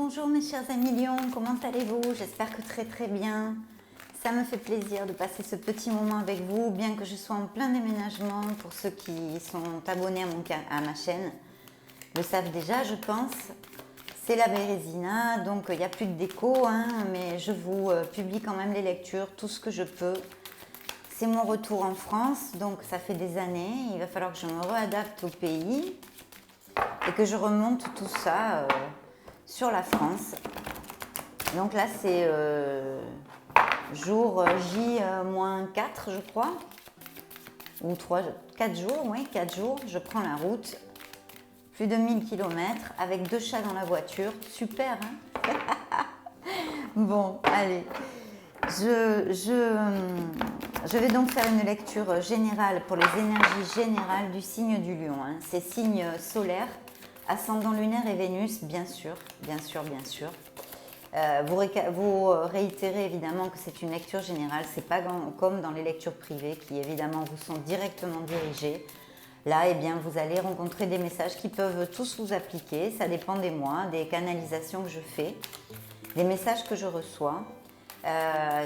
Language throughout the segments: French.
Bonjour mes chers amis lions, comment allez-vous? J'espère que très bien. Ça me fait plaisir de passer ce petit moment avec vous, bien que je sois en plein déménagement. Pour ceux qui sont abonnés à ma chaîne le savent déjà, je pense. C'est la Bérésina, donc il n'y a plus de déco, mais je vous publie quand même les lectures, tout ce que je peux. C'est mon retour en France, donc ça fait des années. Il va falloir que je me réadapte au pays et que je remonte tout ça sur la France. Donc là, c'est jour J-4, je crois, ou 4 jours, oui, 4 jours. Je prends la route, plus de 1000 km, avec 2 chats dans la voiture. Super, hein? Bon, allez. Je vais donc faire une lecture générale pour les énergies générales du signe du lion. C'est signe solaire, ascendant lunaire et Vénus, bien sûr. Vous réitérez évidemment que c'est une lecture générale, c'est pas comme dans les lectures privées qui évidemment vous sont directement dirigées. Là, eh bien, vous allez rencontrer des messages qui peuvent tous vous appliquer, ça dépend des mois, des canalisations que je fais, des messages que je reçois.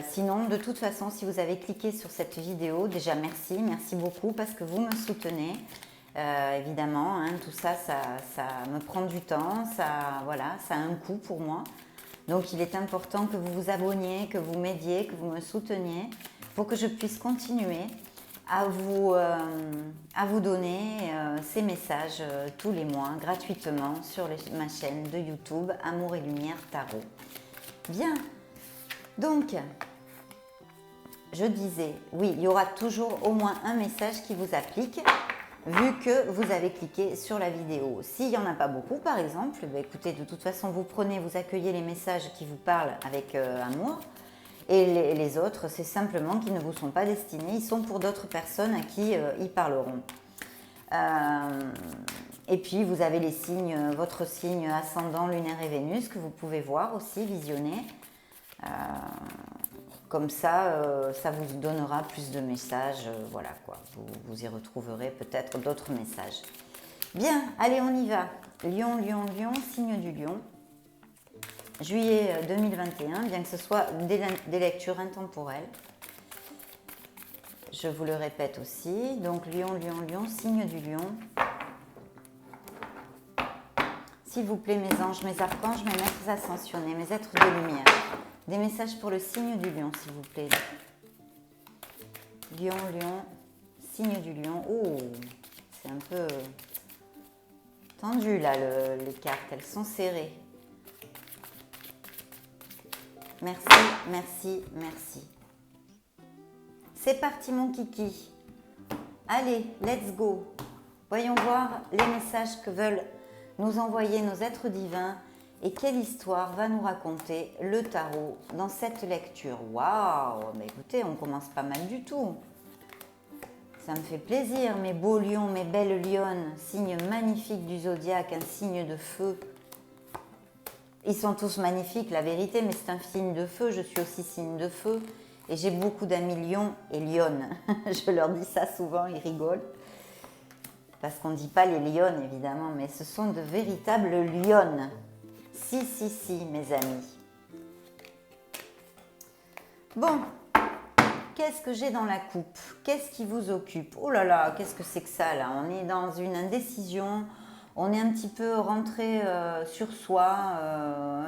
Sinon, de toute façon, si vous avez cliqué sur cette vidéo, déjà merci beaucoup parce que vous me soutenez. Évidemment, tout ça, ça me prend du temps, ça a un coût pour moi. Donc, il est important que vous vous abonniez, que vous m'aidiez, que vous me souteniez pour que je puisse continuer à vous donner ces messages tous les mois gratuitement sur ma chaîne de YouTube Amour et Lumière Tarot. Bien. Donc, je disais, oui, il y aura toujours au moins un message qui vous applique, vu que vous avez cliqué sur la vidéo. S'il n'y en a pas beaucoup, par exemple, écoutez, de toute façon, vous accueillez les messages qui vous parlent avec amour, et les autres, c'est simplement qu'ils ne vous sont pas destinés, ils sont pour d'autres personnes à qui ils parleront. Et puis, vous avez les signes, votre signe ascendant, lunaire et Vénus, que vous pouvez voir aussi, visionner. Comme ça, ça vous donnera plus de messages, voilà quoi, vous y retrouverez peut-être d'autres messages. Bien, allez on y va. Lion, signe du lion. Juillet 2021, bien que ce soit des lectures intemporelles. Je vous le répète aussi, donc lion, signe du lion. S'il vous plaît mes anges, mes archanges, mes maîtres ascensionnés, mes êtres de lumière. Des messages pour le signe du lion, s'il vous plaît. Lion, signe du lion. Oh, c'est un peu tendu là, les cartes, elles sont serrées. Merci. C'est parti mon kiki. Allez, let's go. Voyons voir les messages que veulent nous envoyer nos êtres divins. Et quelle histoire va nous raconter le tarot dans cette lecture? Waouh! Mais écoutez, on commence pas mal du tout. Ça me fait plaisir, mes beaux lions, mes belles lionnes, signe magnifique du zodiaque, un signe de feu. Ils sont tous magnifiques, la vérité, mais c'est un signe de feu. Je suis aussi signe de feu. Et j'ai beaucoup d'amis lions et lionnes. Je leur dis ça souvent, ils rigolent. Parce qu'on ne dit pas les lionnes, évidemment, mais ce sont de véritables lionnes. Si, mes amis. Bon, qu'est-ce que j'ai dans la coupe? Qu'est-ce qui vous occupe? Oh là là, qu'est-ce que c'est que ça là? On est dans une indécision, on est un petit peu rentré sur soi,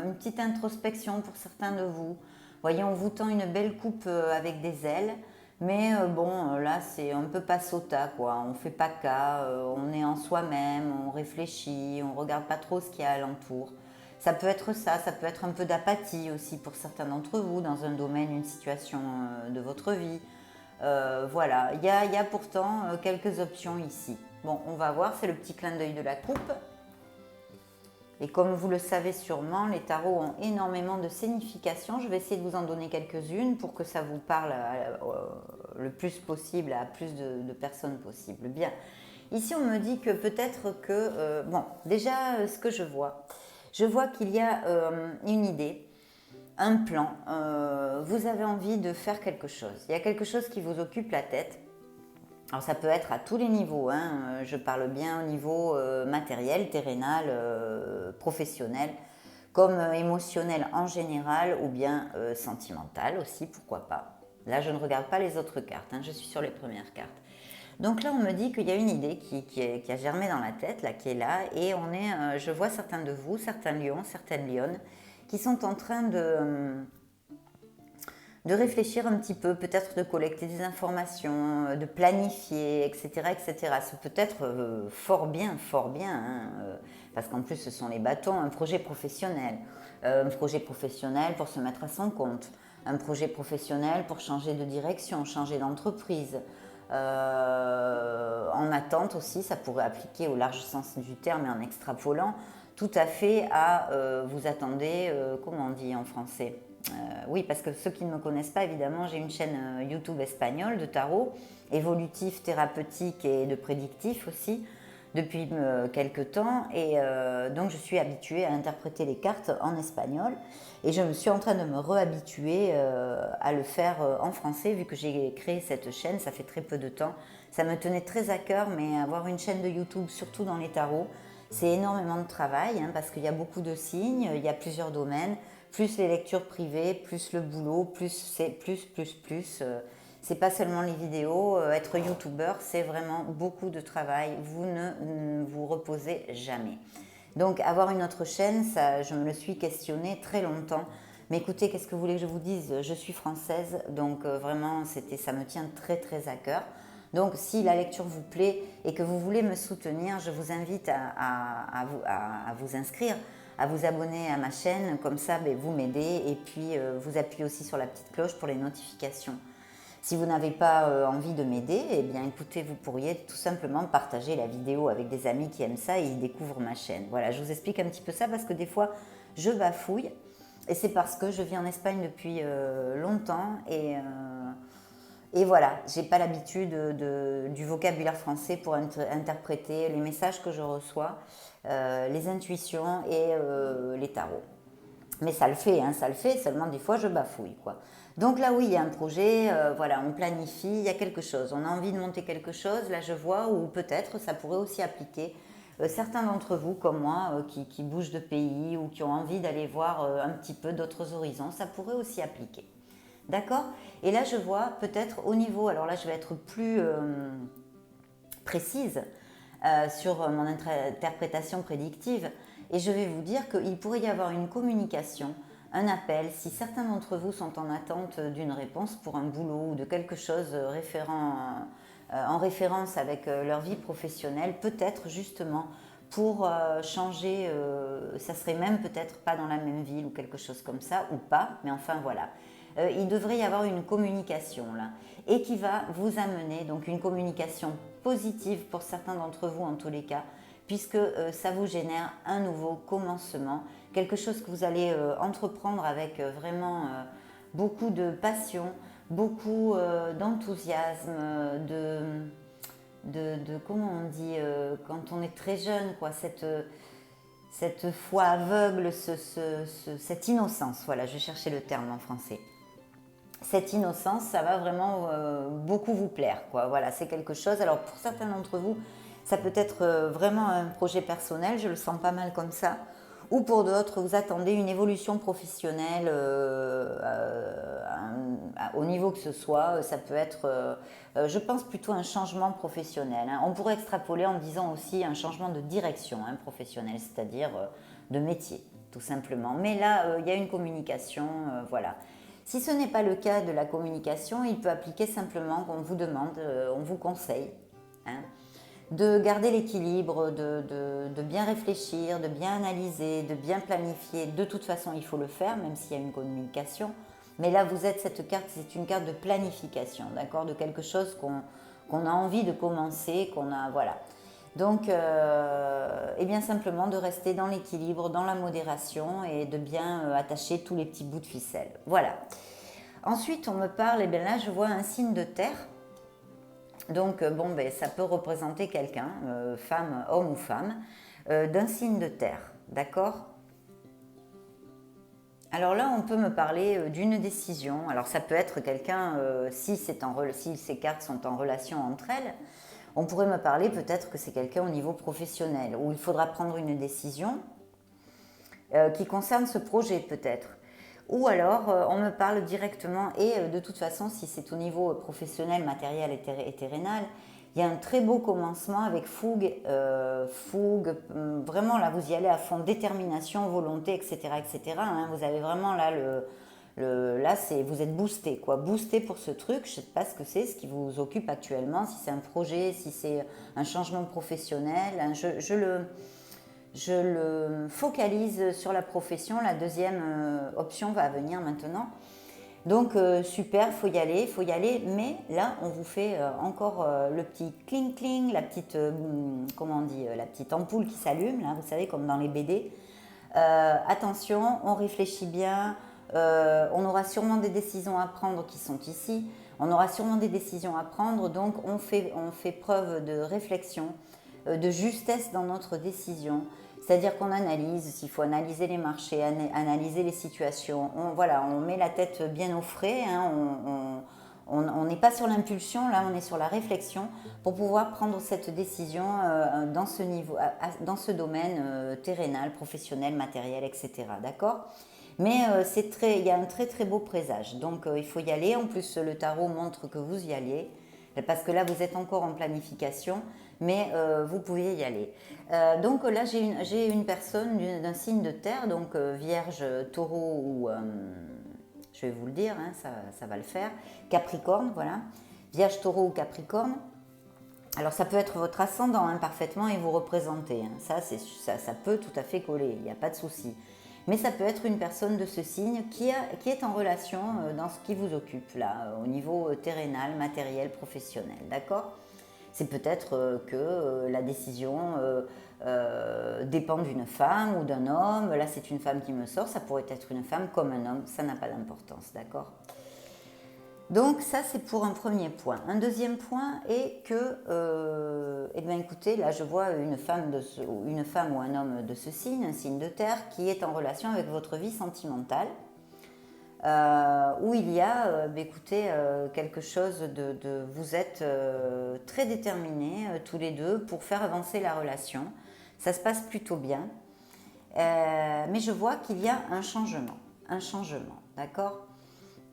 une petite introspection pour certains de vous. Voyez, on vous tend une belle coupe avec des ailes, mais bon, là, on ne peut pas sauter, quoi. On ne fait pas cas, on est en soi-même, on réfléchit, on ne regarde pas trop ce qu'il y a alentour. Ça peut être ça peut être un peu d'apathie aussi pour certains d'entre vous dans un domaine, une situation de votre vie. Voilà, il y a pourtant quelques options ici. Bon, on va voir, c'est le petit clin d'œil de la coupe. Et comme vous le savez sûrement, les tarots ont énormément de significations. Je vais essayer de vous en donner quelques-unes pour que ça vous parle le plus possible, à plus de personnes possible. Bien, ici on me dit que peut-être que... bon, déjà ce que je vois qu'il y a une idée, un plan, vous avez envie de faire quelque chose. Il y a quelque chose qui vous occupe la tête. Alors ça peut être à tous les niveaux, je parle bien au niveau matériel, terrénal, professionnel, comme émotionnel en général ou bien sentimental aussi, pourquoi pas. Là, je ne regarde pas les autres cartes, hein, je suis sur les premières cartes. Donc là, on me dit qu'il y a une idée qui a germé dans la tête, là, qui est là, et je vois certains de vous, certains lions, certaines lionnes, qui sont en train de réfléchir un petit peu, peut-être de collecter des informations, de planifier, etc., etc. C'est peut-être fort bien, hein, parce qu'en plus ce sont les bâtons, un projet professionnel. Un projet professionnel pour se mettre à son compte, un projet professionnel pour changer de direction, changer d'entreprise. En attente aussi, ça pourrait appliquer au large sens du terme et en extrapolant tout à fait à vous attendez, comment on dit en français, oui, parce que ceux qui ne me connaissent pas, évidemment, j'ai une chaîne YouTube espagnole de tarot, évolutif, thérapeutique et de prédictif aussi, depuis quelques temps. Et donc, je suis habituée à interpréter les cartes en espagnol. Et je me suis en train de me réhabituer à le faire en français, vu que j'ai créé cette chaîne, ça fait très peu de temps. Ça me tenait très à cœur, mais avoir une chaîne de YouTube, surtout dans les tarots, c'est énormément de travail, hein, parce qu'il y a beaucoup de signes, il y a plusieurs domaines, plus les lectures privées, plus le boulot, plus c'est plus. C'est pas seulement les vidéos, être youtubeur, c'est vraiment beaucoup de travail, vous ne vous reposez jamais. Donc avoir une autre chaîne, ça, je me le suis questionné très longtemps. Mais écoutez, qu'est-ce que vous voulez que je vous dise? Je suis française, donc vraiment, ça me tient très très à cœur. Donc si la lecture vous plaît et que vous voulez me soutenir, je vous invite à vous inscrire, à vous abonner à ma chaîne, comme ça vous m'aidez et puis vous appuyez aussi sur la petite cloche pour les notifications. Si vous n'avez pas envie de m'aider, eh bien écoutez, vous pourriez tout simplement partager la vidéo avec des amis qui aiment ça et ils découvrent ma chaîne. Voilà, je vous explique un petit peu ça parce que des fois je bafouille et c'est parce que je vis en Espagne depuis longtemps et voilà, j'ai pas l'habitude du vocabulaire français pour interpréter les messages que je reçois, les intuitions et les tarots. Mais ça le fait, hein, ça le fait, seulement des fois je bafouille, quoi. Donc là, oui, il y a un projet, voilà, on planifie, il y a quelque chose, on a envie de monter quelque chose, là je vois, ou peut-être ça pourrait aussi appliquer certains d'entre vous, comme moi, qui bougent de pays ou qui ont envie d'aller voir un petit peu d'autres horizons, ça pourrait aussi appliquer. D'accord? Et là, je vois peut-être au niveau, alors là, je vais être plus précise sur mon interprétation prédictive, et je vais vous dire qu'il pourrait y avoir une communication, un appel, si certains d'entre vous sont en attente d'une réponse pour un boulot ou de quelque chose en référence avec leur vie professionnelle, peut-être justement pour changer, ça serait même peut-être pas dans la même ville ou quelque chose comme ça, ou pas, mais enfin voilà. Il devrait y avoir une communication là, et qui va vous amener, donc une communication positive pour certains d'entre vous en tous les cas, puisque ça vous génère un nouveau commencement, quelque chose que vous allez entreprendre avec vraiment beaucoup de passion, beaucoup d'enthousiasme, comment on dit, quand on est très jeune, quoi, cette foi aveugle, cette innocence, voilà, je cherchais le terme en français. Cette innocence, ça va vraiment beaucoup vous plaire, quoi. Voilà, c'est quelque chose. Alors pour certains d'entre vous, ça peut être vraiment un projet personnel, je le sens pas mal comme ça. Ou pour d'autres, vous attendez une évolution professionnelle au niveau que ce soit. Ça peut être, je pense plutôt un changement professionnel, hein. On pourrait extrapoler en disant aussi un changement de direction professionnelle, c'est-à-dire de métier, tout simplement. Mais là, il y a une communication, voilà. Si ce n'est pas le cas de la communication, il peut appliquer simplement qu'on vous demande, on vous conseille, hein, de garder l'équilibre, de bien réfléchir, de bien analyser, de bien planifier. De toute façon, il faut le faire, même s'il y a une communication. Mais là, cette carte, c'est une carte de planification, d'accord, de quelque chose qu'on a envie de commencer, voilà. Donc, et bien simplement de rester dans l'équilibre, dans la modération et de bien attacher tous les petits bouts de ficelle. Voilà. Ensuite, on me parle, et bien là, je vois un signe de terre. Donc, ça peut représenter quelqu'un, femme, homme ou femme, d'un signe de terre, d'accord? Alors là, on peut me parler d'une décision. Alors, ça peut être quelqu'un, si ces cartes sont en relation entre elles, on pourrait me parler peut-être que c'est quelqu'un au niveau professionnel, où il faudra prendre une décision qui concerne ce projet peut-être. Ou alors, on me parle directement et de toute façon, si c'est au niveau professionnel, matériel et terrénal, il y a un très beau commencement avec fougue, vraiment là, vous y allez à fond, détermination, volonté, etc., etc. Hein, vous avez vraiment là là, vous êtes boosté, quoi, boosté pour ce truc. Je ne sais pas ce que c'est, ce qui vous occupe actuellement, si c'est un projet, si c'est un changement professionnel. Hein, je le focalise sur la profession. La deuxième option va venir maintenant. Donc super, il faut y aller, mais là on vous fait encore le petit cling cling, la petite comment on dit, la petite ampoule qui s'allume là, vous savez comme dans les BD. Attention, on réfléchit bien, on aura sûrement des décisions à prendre qui sont ici, on aura sûrement des décisions à prendre, donc on fait preuve de réflexion, de justesse dans notre décision. C'est-à-dire qu'on analyse, s'il faut analyser les marchés, analyser les situations. Voilà, on met la tête bien au frais, hein, on n'est pas sur l'impulsion, là on est sur la réflexion pour pouvoir prendre cette décision dans ce niveau, dans ce domaine terrénal, professionnel, matériel, etc. D'accord ? Mais il y a un très très beau présage, donc il faut y aller. En plus, le tarot montre que vous y allez, parce que là vous êtes encore en planification, mais vous pouvez y aller. Donc là j'ai une personne d'un signe de terre, donc Vierge, Taureau ou je vais vous le dire, hein, ça va le faire, Capricorne, voilà, Vierge, Taureau ou Capricorne. Alors ça peut être votre ascendant hein, parfaitement et vous représenter, hein. Ça peut tout à fait coller, il n'y a pas de souci. Mais ça peut être une personne de ce signe qui est en relation dans ce qui vous occupe là, au niveau terrénal, matériel, professionnel, d'accord ? C'est peut-être que la décision dépend d'une femme ou d'un homme. Là, c'est une femme qui me sort, ça pourrait être une femme comme un homme, ça n'a pas d'importance, d'accord ? Donc ça, c'est pour un premier point. Un deuxième point est que, eh bien écoutez, là je vois une femme ou un homme de ce signe, un signe de terre, qui est en relation avec votre vie sentimentale, où il y a, écoutez, quelque chose vous êtes très déterminés tous les deux pour faire avancer la relation. Ça se passe plutôt bien, mais je vois qu'il y a un changement, d'accord ?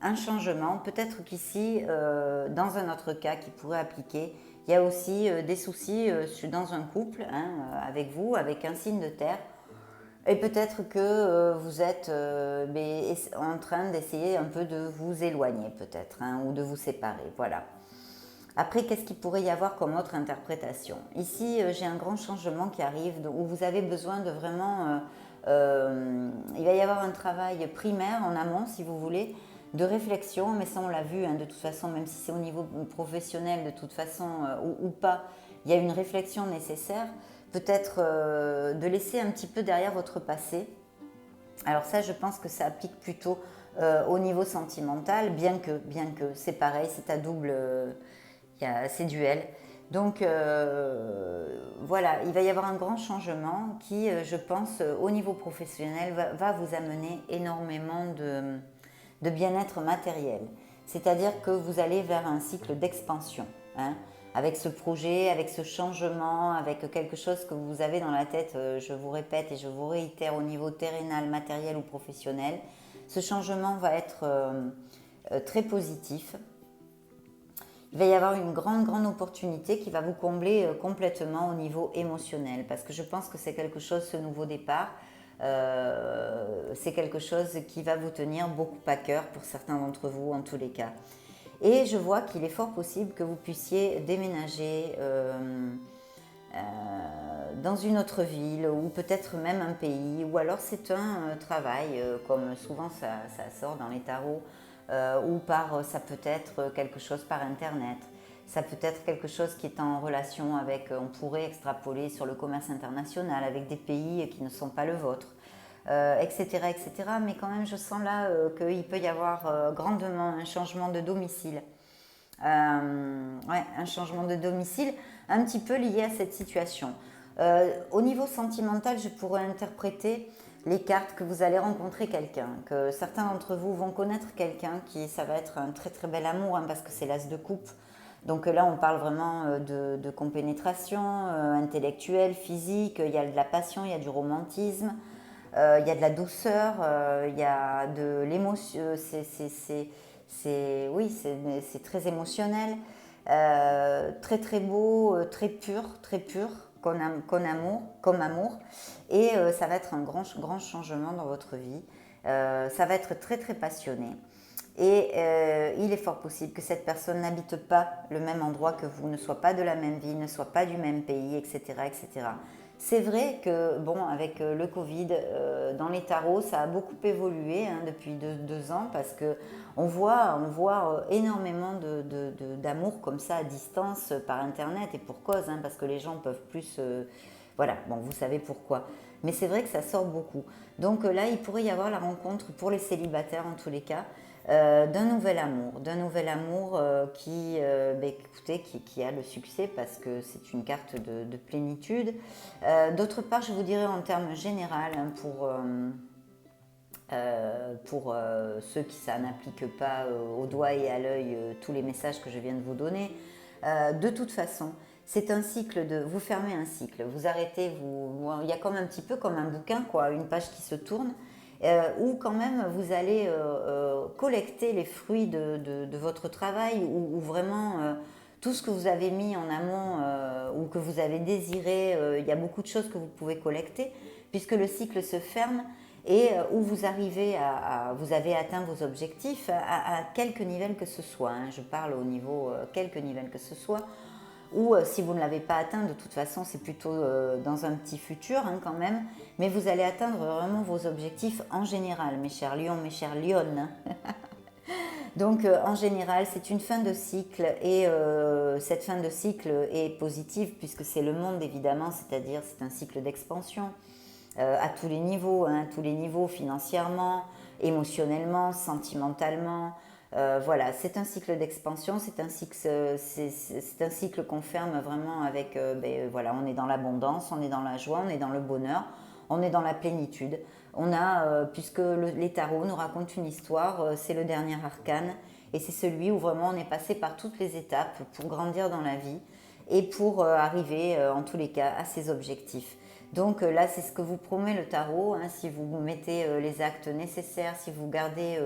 Un changement, peut-être qu'ici, dans un autre cas qui pourrait appliquer, il y a aussi des soucis dans un couple, hein, avec vous, avec un signe de terre. Et peut-être que vous êtes en train d'essayer un peu de vous éloigner, peut-être, hein, ou de vous séparer, voilà. Après, qu'est-ce qu'il pourrait y avoir comme autre interprétation ? Ici, j'ai un grand changement qui arrive, où vous avez besoin de vraiment... il va y avoir un travail primaire en amont, si vous voulez, de réflexion, mais ça on l'a vu, hein, de toute façon, même si c'est au niveau professionnel, de toute façon, ou pas, il y a une réflexion nécessaire, peut-être de laisser un petit peu derrière votre passé. Alors ça, je pense que ça applique plutôt au niveau sentimental, bien que c'est pareil, c'est à double, c'est duel. Donc voilà, il va y avoir un grand changement qui, je pense, au niveau professionnel, va vous amener énormément de bien-être matériel. C'est-à-dire que vous allez vers un cycle d'expansion, hein, avec ce projet, avec ce changement, avec quelque chose que vous avez dans la tête, je vous répète et je vous réitère au niveau terrénal, matériel ou professionnel. Ce changement va être très positif. Il va y avoir une grande opportunité qui va vous combler complètement au niveau émotionnel, parce que je pense que c'est quelque chose, ce nouveau départ, c'est quelque chose qui va vous tenir beaucoup à cœur pour certains d'entre vous en tous les cas. Et je vois qu'il est fort possible que vous puissiez déménager dans une autre ville ou peut-être même un pays, ou alors c'est un travail, comme souvent ça sort dans les tarots, ou ça peut être quelque chose par internet, ça peut être quelque chose qui est en relation avec, on pourrait extrapoler sur le commerce international avec des pays qui ne sont pas le vôtre, etc., etc. Mais quand même je sens là qu'il peut y avoir grandement un changement de domicile. Un changement de domicile un petit peu lié à cette situation. Au niveau sentimental, je pourrais interpréter les cartes que vous allez rencontrer quelqu'un, que certains d'entre vous vont connaître quelqu'un ça va être un très très bel amour, hein, parce que c'est l'as de coupe. Donc là, on parle vraiment de compénétration intellectuelle, physique, il y a de la passion, il y a du romantisme. il y a de la douceur, il y a de l'émotion, oui, c'est très émotionnel, très très beau, très pur, comme amour, et ça va être un grand changement dans votre vie. Ça va être très très passionné. Et il est fort possible que cette personne n'habite pas le même endroit que vous, ne soit pas de la même ville, ne soit pas du même pays, etc. etc. C'est vrai que, bon, avec le Covid, dans les tarots, ça a beaucoup évolué hein, depuis 2 ans parce que on voit énormément d'amour comme ça à distance par Internet et pour cause, hein, parce que les gens peuvent plus... voilà, bon, vous savez pourquoi. Mais c'est vrai que ça sort beaucoup. Donc là, il pourrait y avoir la rencontre pour les célibataires en tous les cas, d'un nouvel amour écoutez, qui a le succès parce que c'est une carte de plénitude. D'autre part, je vous dirais en termes généraux, hein, pour ceux qui ça n'applique pas au doigt et à l'œil tous les messages que je viens de vous donner, de toute façon, c'est un cycle vous fermez un cycle, vous arrêtez, il y a comme un petit peu comme un bouquin, quoi, une page qui se tourne, où quand même vous allez collecter les fruits de votre travail, ou vraiment tout ce que vous avez mis en amont ou que vous avez désiré, il y a beaucoup de choses que vous pouvez collecter, puisque le cycle se ferme et où vous arrivez vous avez atteint vos objectifs à quelque niveau que ce soit, hein, je parle au niveau quelque niveau que ce soit, ou si vous ne l'avez pas atteint, de toute façon c'est plutôt dans un petit futur hein, quand même, mais vous allez atteindre vraiment vos objectifs en général, mes chers lions, mes chères lionnes. Donc en général c'est une fin de cycle, et cette fin de cycle est positive puisque c'est le monde évidemment, c'est-à-dire c'est un cycle d'expansion à tous les niveaux, hein, tous les niveaux, financièrement, émotionnellement, sentimentalement. Voilà, c'est un cycle d'expansion, c'est un cycle qu'on ferme vraiment avec, voilà, on est dans l'abondance, on est dans la joie, on est dans le bonheur, on est dans la plénitude. On a, puisque les tarots nous racontent une histoire, c'est le dernier arcane, et c'est celui où vraiment on est passé par toutes les étapes pour grandir dans la vie et pour arriver, en tous les cas, à ses objectifs. Donc là, c'est ce que vous promet le tarot, hein, si vous mettez les actes nécessaires, si vous gardez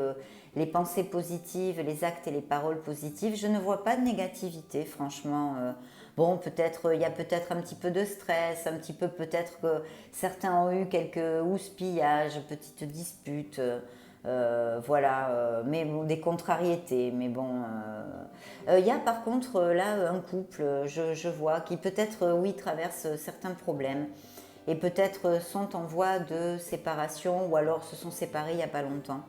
les pensées positives, les actes et les paroles positives. Je ne vois pas de négativité, franchement. Bon, peut-être, il y a peut-être un petit peu de stress, un petit peu peut-être que certains ont eu quelques houspillages, petites disputes, voilà, mais bon, des contrariétés. Mais bon, il y a par contre là un couple, je vois, qui peut-être, oui, traverse certains problèmes et peut-être sont en voie de séparation ou alors se sont séparés il n'y a pas longtemps.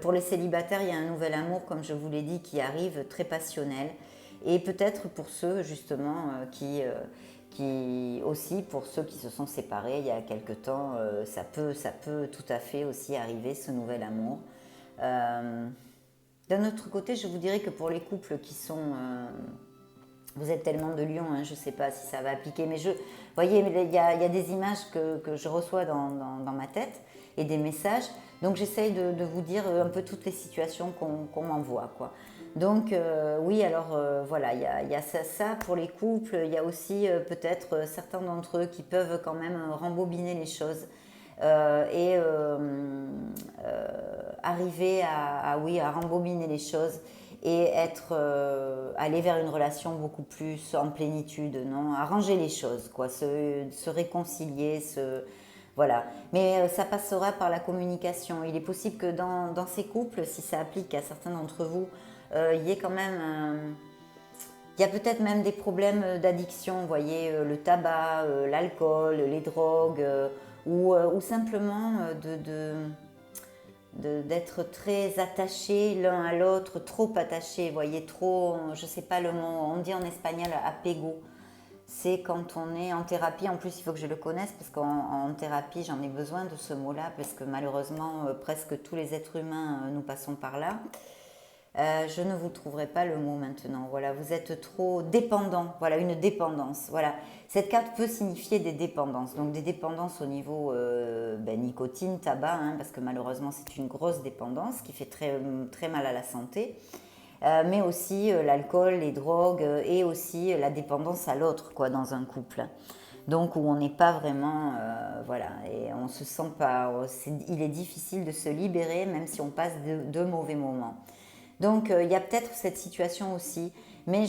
Pour les célibataires, il y a un nouvel amour, comme je vous l'ai dit, qui arrive, très passionnel. Et peut-être pour ceux justement qui aussi, pour ceux qui se sont séparés il y a quelque temps, ça peut tout à fait aussi arriver, ce nouvel amour. D'un autre côté, je vous dirais que pour les couples qui sont... vous êtes tellement de lions, hein, je ne sais pas si ça va appliquer, mais vous voyez, il y a des images que je reçois dans ma tête et des messages. Donc j'essaye de vous dire un peu toutes les situations qu'on m'envoie, quoi. Donc oui, alors voilà, il y a ça pour les couples. Il y a aussi peut-être certains d'entre eux qui peuvent quand même rembobiner les choses et arriver oui, à rembobiner les choses et aller vers une relation beaucoup plus en plénitude, non, arranger les choses, quoi, se réconcilier, voilà. Mais ça passera par la communication. Il est possible que dans ces couples, si ça applique à certains d'entre vous, il y ait quand même il y a peut-être même des problèmes d'addiction, vous voyez, le tabac, l'alcool, les drogues, ou simplement d'être très attachés l'un à l'autre, trop attachés, vous voyez, trop, je ne sais pas le mot, on dit en espagnol apego. C'est quand on est en thérapie, en plus il faut que je le connaisse parce qu'en thérapie j'en ai besoin de ce mot-là parce que malheureusement presque tous les êtres humains nous passons par là. Je ne vous trouverai pas le mot maintenant. Voilà, vous êtes trop dépendant. Voilà, une dépendance. Voilà, cette carte peut signifier des dépendances. Donc des dépendances au niveau nicotine, tabac, hein, parce que malheureusement c'est une grosse dépendance qui fait très, très mal à la santé. Mais aussi l'alcool, les drogues et aussi la dépendance à l'autre, quoi, dans un couple. donc où on n'est pas vraiment, voilà, et on se sent pas, il est difficile de se libérer même si on passe de mauvais moments. Donc il y a peut-être cette situation aussi, mais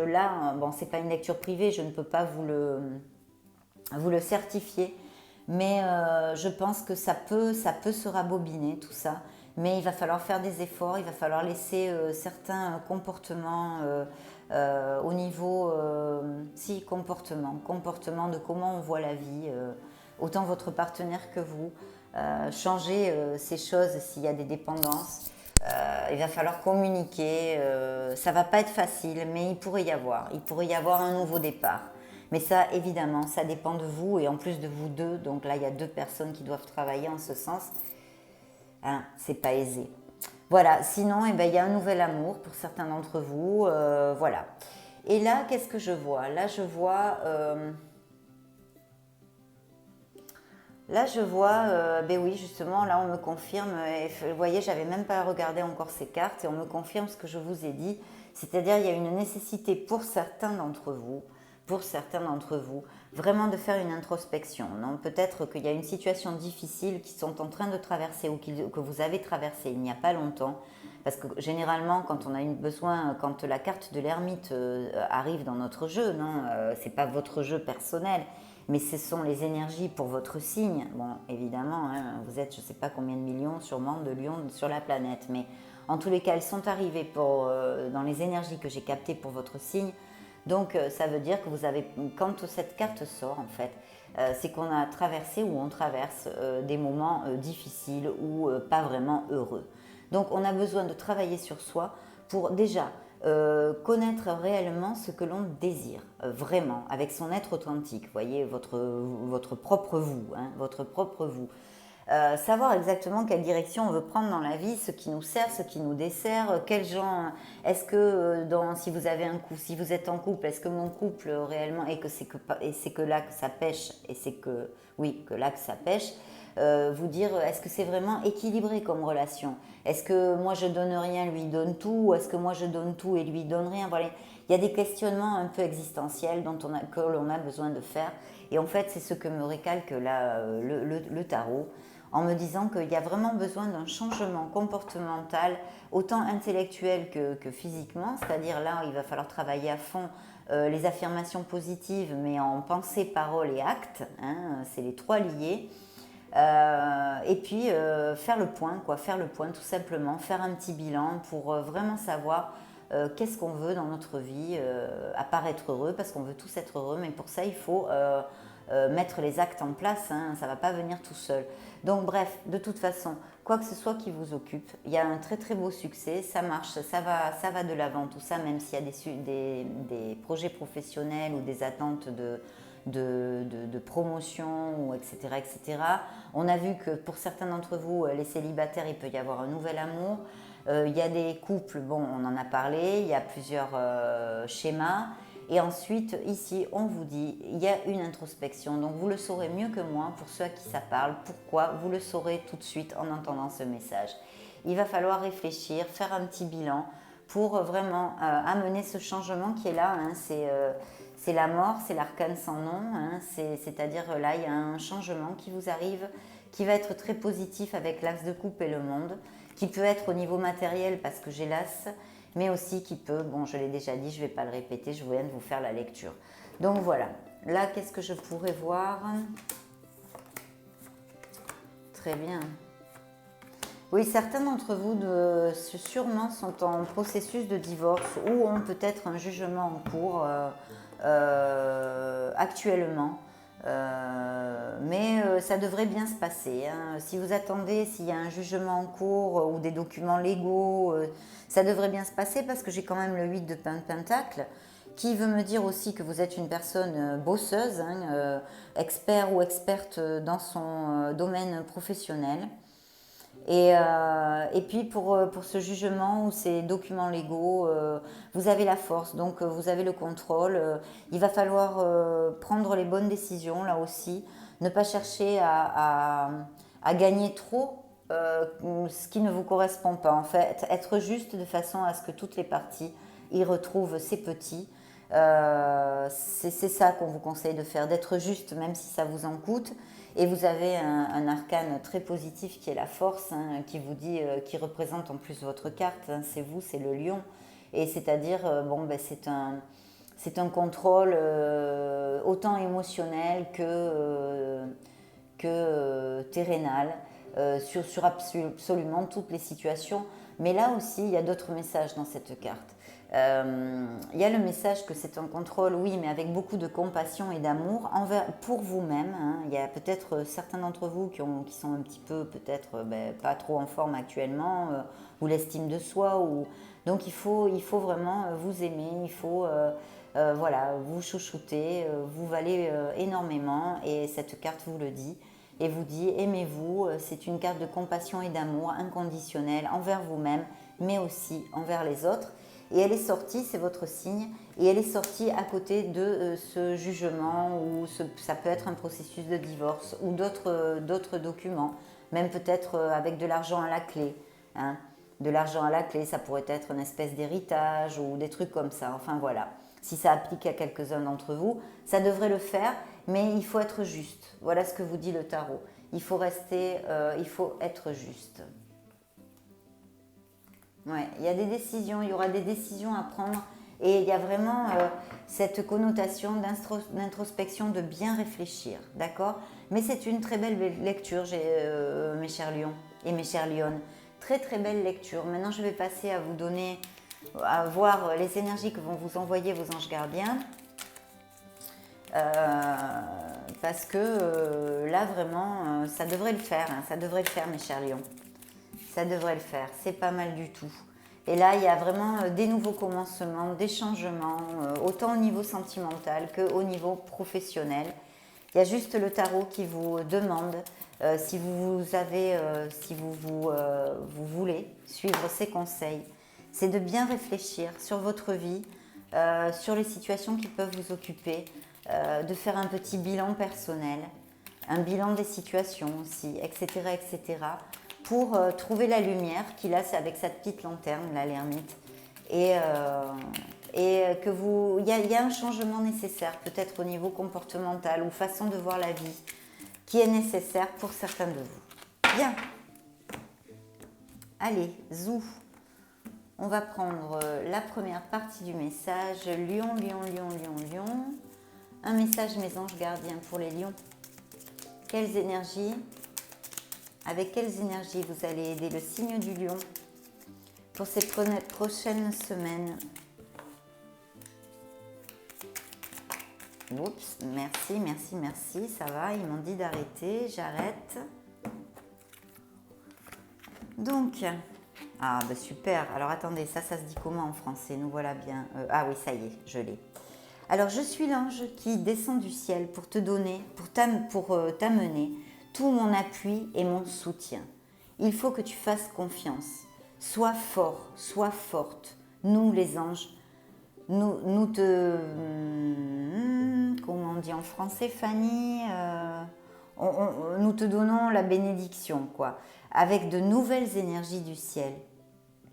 là, bon, c'est pas une lecture privée, je ne peux pas vous le certifier, mais je pense que ça peut se rambobiner tout ça, mais il va falloir faire des efforts, il va falloir laisser certains comportements au niveau, si, comportement de comment on voit la vie, autant votre partenaire que vous, changer ces choses s'il y a des dépendances. Il va falloir communiquer, ça va pas être facile, mais il pourrait y avoir un nouveau départ. Mais ça, évidemment, ça dépend de vous et en plus de vous deux. Donc là, il y a deux personnes qui doivent travailler en ce sens. Hein, c'est pas aisé. Voilà, sinon, eh ben, il y a un nouvel amour pour certains d'entre vous. Voilà. Et là, qu'est-ce que je vois? Là, je vois, ben oui, justement, là, on me confirme, et vous voyez, j'avais même pas regardé encore ces cartes, et on me confirme ce que je vous ai dit, c'est-à-dire il y a une nécessité pour certains d'entre vous, vraiment de faire une introspection. Non, peut-être qu'il y a une situation difficile qu'ils sont en train de traverser ou que vous avez traversé il n'y a pas longtemps, parce que généralement, quand on a besoin, quand la carte de l'ermite arrive dans notre jeu, non, c'est pas votre jeu personnel, mais ce sont les énergies pour votre signe. Bon, évidemment, hein, vous êtes je ne sais pas combien de millions sûrement de lions sur la planète, mais en tous les cas, elles sont arrivées dans les énergies que j'ai captées pour votre signe. Donc, ça veut dire que vous avez, quand cette carte sort, en fait, c'est qu'on a traversé ou on traverse des moments difficiles ou pas vraiment heureux. Donc, on a besoin de travailler sur soi pour déjà connaître réellement ce que l'on désire, vraiment, avec son être authentique, voyez, votre propre vous, hein, votre propre vous. Savoir exactement quelle direction on veut prendre dans la vie, ce qui nous sert, ce qui nous dessert, quel genre, est-ce que si vous avez un couple, si vous êtes en couple, est-ce que mon couple réellement, et c'est que là que ça pêche, et c'est que, oui, que là que ça pêche, vous dire, est-ce que c'est vraiment équilibré comme relation? Est-ce que moi je donne rien, lui donne tout, ou est-ce que moi je donne tout et lui donne rien? Voilà. Il y a des questionnements un peu existentiels que l'on a besoin de faire, et en fait c'est ce que me récalque là le tarot, en me disant qu'il y a vraiment besoin d'un changement comportemental, autant intellectuel que physiquement, c'est-à-dire là, il va falloir travailler à fond les affirmations positives, mais en pensée, parole et acte, hein, c'est les trois liés. Et puis faire le point, quoi, faire le point tout simplement, faire un petit bilan pour vraiment savoir qu'est-ce qu'on veut dans notre vie, à part être heureux, parce qu'on veut tous être heureux, mais pour ça il faut mettre les actes en place, hein, ça ne va pas venir tout seul. Donc bref, de toute façon, quoi que ce soit qui vous occupe, il y a un très très beau succès, ça marche, ça va de l'avant tout ça, même s'il y a des projets professionnels ou des attentes de promotion, ou etc., etc. On a vu que pour certains d'entre vous, les célibataires, il peut y avoir un nouvel amour. Il y a des couples, bon, on en a parlé, il y a plusieurs schémas. Et ensuite, ici, on vous dit, il y a une introspection. Donc, vous le saurez mieux que moi, pour ceux à qui ça parle. Pourquoi? Vous le saurez tout de suite en entendant ce message. Il va falloir réfléchir, faire un petit bilan pour vraiment amener ce changement qui est là. Hein. C'est la mort, c'est l'arcane sans nom. Hein. C'est-à-dire là, il y a un changement qui vous arrive, qui va être très positif avec l'axe de coupe et le monde, qui peut être au niveau matériel parce que j'ai l'as, mais aussi qui peut, bon je l'ai déjà dit, je ne vais pas le répéter, je viens de vous faire la lecture. Donc voilà, là qu'est-ce que je pourrais voir? Très bien. Oui, certains d'entre vous sûrement sont en processus de divorce ou ont peut-être un jugement en cours actuellement. Mais ça devrait bien se passer. Hein. Si vous attendez, s'il y a un jugement en cours ou des documents légaux, ça devrait bien se passer parce que j'ai quand même le 8 de Pentacle qui veut me dire aussi que vous êtes une personne bosseuse, hein, expert ou experte dans son domaine professionnel. Et puis pour ce jugement ou ces documents légaux, vous avez la force, donc vous avez le contrôle. Il va falloir prendre les bonnes décisions là aussi, ne pas chercher à gagner trop ce qui ne vous correspond pas. En fait, être juste de façon à ce que toutes les parties y retrouvent ces petits. C'est ça qu'on vous conseille de faire, d'être juste même si ça vous en coûte. Et vous avez un arcane très positif qui est la force, hein, qui vous dit, qui représente en plus votre carte, hein, c'est vous, c'est le lion. Et c'est-à-dire, bon, ben, c'est un contrôle autant émotionnel que terrénal sur absolument toutes les situations. Mais là aussi, il y a d'autres messages dans cette carte. Il y a le message que c'est un contrôle, oui, mais avec beaucoup de compassion et d'amour pour vous-même. Hein. Il y a peut-être certains d'entre vous qui sont un petit peu, peut-être pas trop en forme actuellement, ou l'estime de soi. Donc il faut vraiment vous aimer, il faut voilà, vous chouchouter, vous valez énormément et cette carte vous le dit. Et vous dit, aimez-vous, c'est une carte de compassion et d'amour inconditionnel envers vous-même, mais aussi envers les autres. Et elle est sortie, c'est votre signe, et elle est sortie à côté de ce jugement, ou ça peut être un processus de divorce, ou d'autres documents, même peut-être avec de l'argent à la clé. Hein. De l'argent à la clé, ça pourrait être une espèce d'héritage, ou des trucs comme ça, enfin voilà. Si ça applique à quelques-uns d'entre vous, ça devrait le faire, mais il faut être juste. Voilà ce que vous dit le tarot. Il faut être juste. Ouais, il y a des décisions, il y aura des décisions à prendre et il y a vraiment cette connotation d'introspection, de bien réfléchir, d'accord? Mais c'est une très belle lecture, mes chers lions et mes chères lionnes. Très très belle lecture. Maintenant, je vais passer à vous donner, à voir les énergies que vont vous envoyer vos anges gardiens. Parce que là, vraiment, ça devrait le faire, hein, ça devrait le faire, mes chers lions. Ça devrait le faire, c'est pas mal du tout. Et là, il y a vraiment des nouveaux commencements, des changements, autant au niveau sentimental qu'au niveau professionnel. Il y a juste le tarot qui vous demande si vous voulez suivre ses conseils. C'est de bien réfléchir sur votre vie, sur les situations qui peuvent vous occuper, de faire un petit bilan personnel, un bilan des situations aussi, etc., etc., pour trouver la lumière qu'il a avec sa petite lanterne, la l'ermite. Et que il y a un changement nécessaire, peut-être au niveau comportemental ou façon de voir la vie, qui est nécessaire pour certains de vous. Bien. Allez, zou. On va prendre la première partie du message. Lion, lion, lion, lion, lion. Un message, mes anges gardiens, pour les lions. Quelles énergies, avec quelles énergies vous allez aider le signe du lion pour ces prochaines semaines? Oups, merci, merci, merci, ça va, ils m'ont dit d'arrêter, j'arrête. Donc, ah bah super, alors attendez, ça se dit comment en français? Nous voilà bien, ah oui, ça y est, je l'ai. Alors, je suis l'ange qui descend du ciel pour te donner, pour t'amener tout mon appui et mon soutien. Il faut que tu fasses confiance. Sois fort, sois forte. Nous, les anges, nous te... Comment on dit en français, Fanny nous te donnons la bénédiction, quoi, avec de nouvelles énergies du ciel.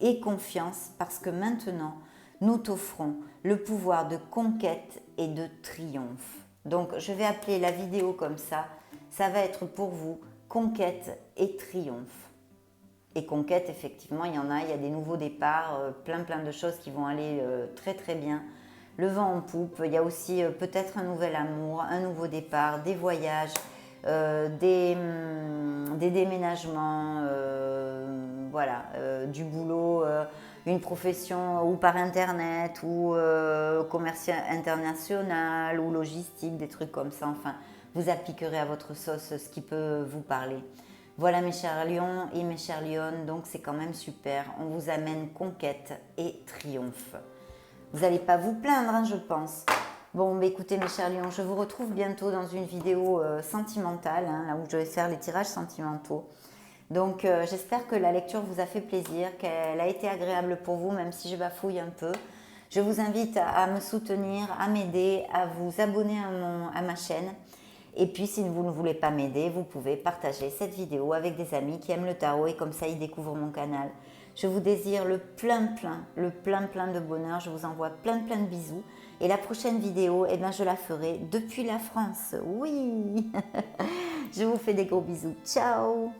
Et confiance, parce que maintenant, nous t'offrons le pouvoir de conquête et de triomphe. Donc, je vais appeler la vidéo comme ça. Ça va être pour vous conquête et triomphe. Et conquête, effectivement, il y a des nouveaux départs, plein de choses qui vont aller très très bien. Le vent en poupe, il y a aussi peut-être un nouvel amour, un nouveau départ, des voyages, des déménagements, voilà, du boulot, une profession ou par internet ou commerce international ou logistique, des trucs comme ça. Enfin, vous appliquerez à votre sauce ce qui peut vous parler. Voilà mes chers lions et mes chères lionnes, donc c'est quand même super. On vous amène conquête et triomphe. Vous n'allez pas vous plaindre, hein, je pense. Bon, bah écoutez mes chers lions, je vous retrouve bientôt dans une vidéo sentimentale, hein, là où je vais faire les tirages sentimentaux. Donc j'espère que la lecture vous a fait plaisir, qu'elle a été agréable pour vous, même si je bafouille un peu. Je vous invite à me soutenir, à m'aider, à vous abonner à ma chaîne. Et puis si vous ne voulez pas m'aider, vous pouvez partager cette vidéo avec des amis qui aiment le tarot et comme ça ils découvrent mon canal. Je vous désire le plein de bonheur. Je vous envoie plein de bisous. Et la prochaine vidéo, eh bien, je la ferai depuis la France. Oui. Je vous fais des gros bisous. Ciao.